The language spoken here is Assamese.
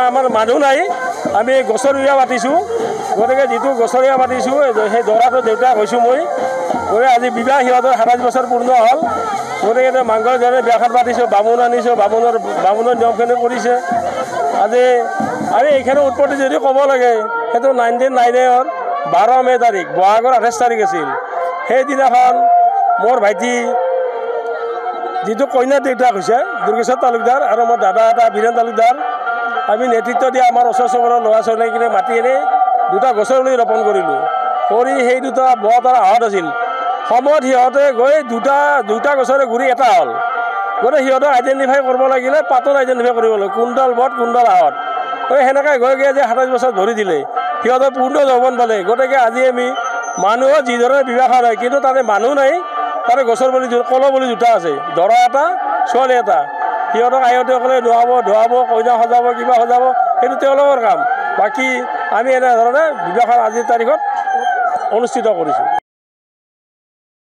আমাৰ মানুহ নাই আমি গছৰীয়া পাতিছোঁ গতিকে যিটো গছৰীয়া পাতিছোঁ সেই দৰাটো দেউতাক হৈছোঁ মই গতিকে আজি বিবাহ সিহঁতৰ 27 বছৰ পূৰ্ণ হ'ল গতিকে মাংগল জনে বিয়াখন পাতিছোঁ বামুণ আনিছোঁ বামুণৰ নিয়মখিনি কৰিছে আজি আমি এইখিনি উৎপত্তি যদি ক'ব লাগে সেইটো 1999-ৰ 12 মে' তাৰিখ বহাগৰ 28 তাৰিখ আছিল সেইদিনাখন মোৰ ভাইটি যিটো কইনাৰ দেউতাক হৈছে দুৰ্গেশ্বৰ তালুকদাৰ আৰু মোৰ দাদা এটা বীৰেন তালুকদাৰ আমি নেতৃত্ব দিয়া আমাৰ ওচৰ চুবুৰীয়া ল'ৰা ছোৱালীখিনি মাতি এনে দুটা গছৰ পুলি ৰোপণ কৰিলোঁ কৰি সেই দুটা বহুত আৰু আহত আছিল সময়ত সিহঁতে গৈ দুটা গছৰে গুৰি এটা হ'ল গতিকে সিহঁতক আইডেণ্টিফাই কৰিব লাগিলে পাতত আইডেণ্টিফাই কৰিব লাগে কোনডাল বট কোনডাল আহত গতিকে সেনেকৈ গৈ গৈ যে 27 বছৰ ধৰি দিলে সিহঁতৰ পূৰ্ণ যৌৱন পালে গতিকে আজি আমি মানুহৰ যিধৰণে বিবাহ হয় কিন্তু তাতে মানুহ নাই তাতে গছৰ পুলি কলৰ পুলি দুটা আছে দৰা এটা ছোৱালী এটা সিহঁতক আয়তীসকলে ধোৱাব কইনা সজাব কিবা সজাব সেইটো তেওঁলোকৰ কাম বাকী আমি এনেধৰণে বিবাহখন আজিৰ তাৰিখত অনুষ্ঠিত কৰিছোঁ।